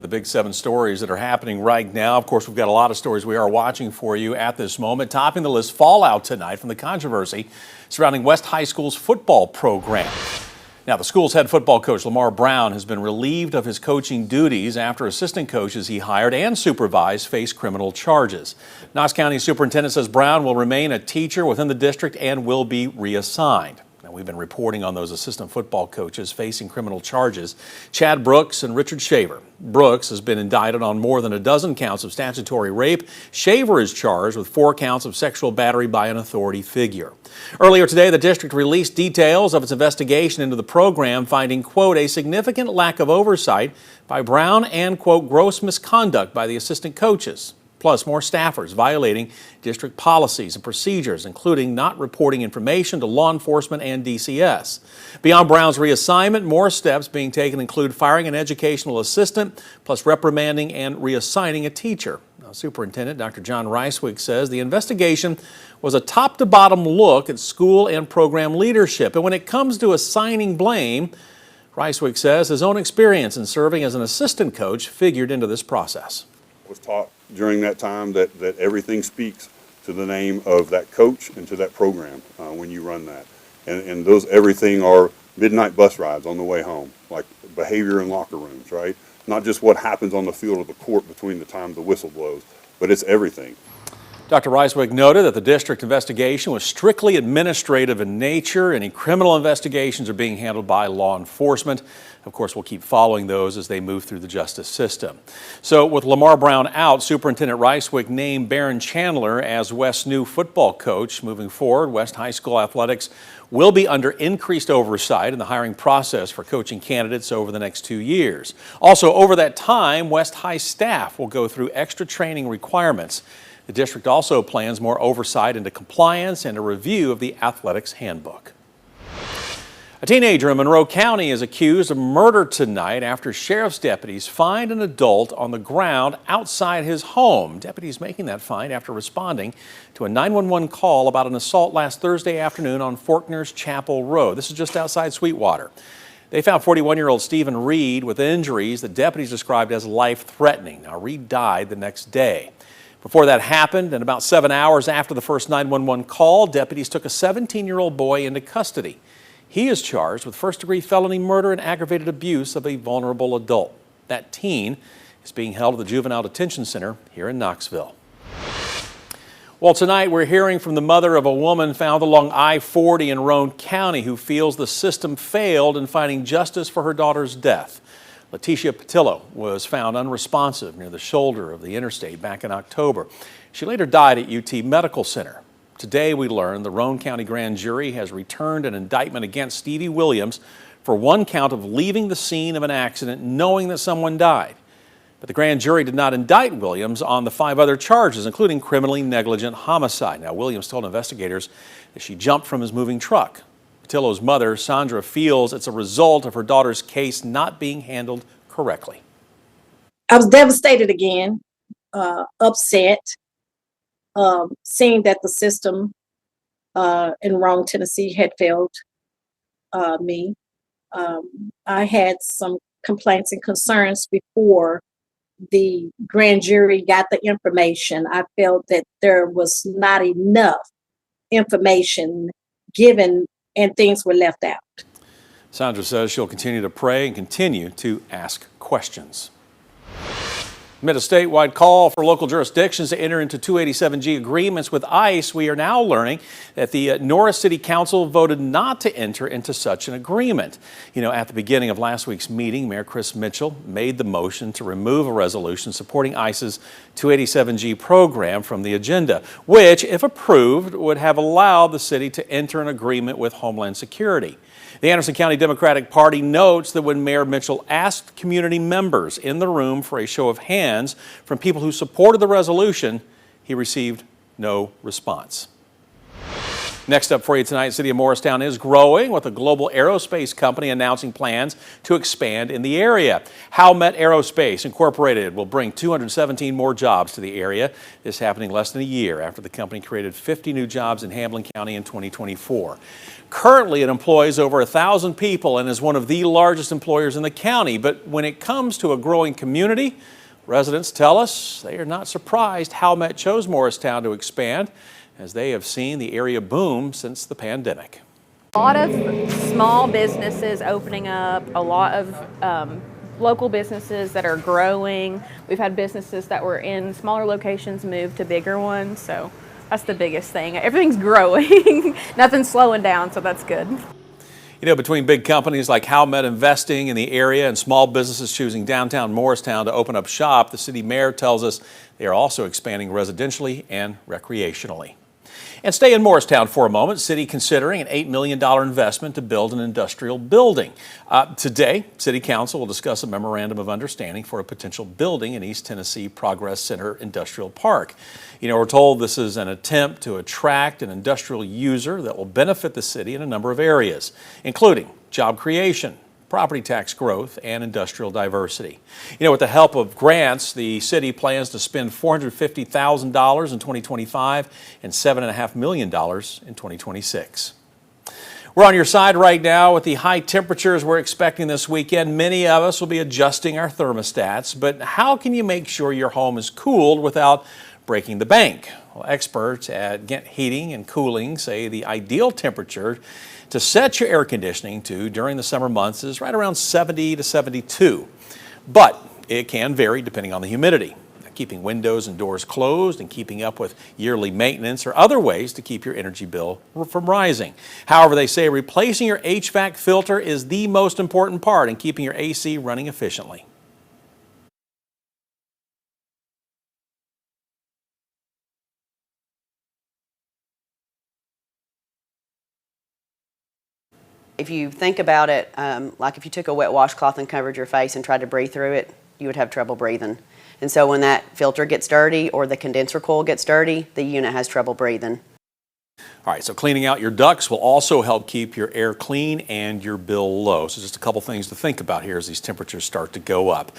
The big 7 stories that are happening right now. Of course, we've got a lot of stories we are watching for you at this moment. Topping the list, fallout tonight from the controversy surrounding West High School's football program. Now, the school's head football coach, Lamar Brown, has been relieved of his coaching duties after assistant coaches he hired and supervised face criminal charges. Knox County Superintendent says Brown will remain a teacher within the district and will be reassigned. Now, we've been reporting on those assistant football coaches facing criminal charges. Chad Brooks and Richard Shaver. Brooks has been indicted on more than a dozen counts of statutory rape. Shaver is charged with 4 counts of sexual battery by an authority figure. Earlier today, the district released details of its investigation into the program, finding, quote, a significant lack of oversight by Brown and, quote, gross misconduct by the assistant coaches. Plus, more staffers violating district policies and procedures, including not reporting information to law enforcement and DCS. Beyond Brown's reassignment, more steps being taken include firing an educational assistant, plus reprimanding and reassigning a teacher. Now, Superintendent Dr. John Reiswig says the investigation was a top-to-bottom look at school and program leadership. And when it comes to assigning blame, Reiswig says his own experience in serving as an assistant coach figured into this process. Was taught during that time that everything speaks to the name of that coach and to that program when you run that. And those everything are midnight bus rides on the way home, like behavior in locker rooms, right? Not just what happens on the field or the court between the time the whistle blows, but it's everything. Dr. Reiswig noted that the district investigation was strictly administrative in nature. Any criminal investigations are being handled by law enforcement. Of course, we'll keep following those as they move through the justice system. So with Lamar Brown out, Superintendent Reiswig named Barron Chandler as West's new football coach. Moving forward, West High School athletics will be under increased oversight in the hiring process for coaching candidates over the next 2 years. Also, over that time, West High staff will go through extra training requirements. The district also plans more oversight into compliance and a review of the athletics handbook. A teenager in Monroe County is accused of murder tonight after sheriff's deputies find an adult on the ground outside his home. Deputies making that find after responding to a 911 call about an assault last Thursday afternoon on Faulkner's Chapel Road. This is just outside Sweetwater. They found 41-year-old Stephen Reed with injuries that deputies described as life-threatening. Now, Reed died the next day. Before that happened, and about 7 hours after the first 911 call, deputies took a 17-year-old boy into custody. He is charged with first-degree felony murder and aggravated abuse of a vulnerable adult. That teen is being held at the Juvenile Detention Center here in Knoxville. Well, tonight we're hearing from the mother of a woman found along I-40 in Roane County who feels the system failed in finding justice for her daughter's death. Leticia Patillo was found unresponsive near the shoulder of the interstate back in October. She later died at UT Medical Center. Today we learned the Roane County Grand Jury has returned an indictment against Stevie Williams for 1 count of leaving the scene of an accident knowing that someone died. But the grand jury did not indict Williams on the 5 other charges, including criminally negligent homicide. Now, Williams told investigators that she jumped from his moving truck. Patillo's mother, Sandra, feels it's a result of her daughter's case not being handled correctly. I was devastated again, upset, seeing that the system in Roane, Tennessee had failed me. I had some complaints and concerns before the grand jury got the information. I felt that there was not enough information given and things were left out. Sandra says she'll continue to pray and continue to ask questions. Amid a statewide call for local jurisdictions to enter into 287G agreements with ICE, we are now learning that the Norris City Council voted not to enter into such an agreement. You know, at the beginning of last week's meeting, Mayor Chris Mitchell made the motion to remove a resolution supporting ICE's 287G program from the agenda, which, if approved, would have allowed the city to enter an agreement with Homeland Security. The Anderson County Democratic Party notes that when Mayor Mitchell asked community members in the room for a show of hands from people who supported the resolution, he received no response. Next up for you tonight, the city of Morristown is growing with a global aerospace company announcing plans to expand in the area. Honeywell Aerospace Incorporated will bring 217 more jobs to the area. This happening less than a year after the company created 50 new jobs in Hamlin County in 2024. Currently, it employs over 1,000 people and is one of the largest employers in the county. But when it comes to a growing community, residents tell us they are not surprised Honeywell chose Morristown to expand, as they have seen the area boom since the pandemic. A lot of small businesses opening up, a lot of local businesses that are growing. We've had businesses that were in smaller locations move to bigger ones, so that's the biggest thing. Everything's growing, nothing's slowing down, so that's good. You know, between big companies like Honeywell investing in the area and small businesses choosing downtown Morristown to open up shop, the city mayor tells us they are also expanding residentially and recreationally. And stay in Morristown for a moment. City considering an $8 million investment to build an industrial building. Today, City Council will discuss a memorandum of understanding for a potential building in East Tennessee Progress Center Industrial Park. You know, we're told this is an attempt to attract an industrial user that will benefit the city in a number of areas, including job creation, property tax growth, and industrial diversity. You know, with the help of grants, the city plans to spend $450,000 in 2025 and $7.5 million in 2026. We're on your side right now with the high temperatures we're expecting this weekend. Many of us will be adjusting our thermostats, but how can you make sure your home is cooled without breaking the bank? Well, experts at Ghent Heating and Cooling say the ideal temperature to set your air conditioning to during the summer months is right around 70 to 72. But it can vary depending on the humidity. Keeping windows and doors closed and keeping up with yearly maintenance are other ways to keep your energy bill from rising. However, they say replacing your HVAC filter is the most important part in keeping your AC running efficiently. If you think about it, like if you took a wet washcloth and covered your face and tried to breathe through it, you would have trouble breathing. And so when that filter gets dirty or the condenser coil gets dirty, the unit has trouble breathing. All right, so cleaning out your ducts will also help keep your air clean and your bill low. So just a couple things to think about here as these temperatures start to go up.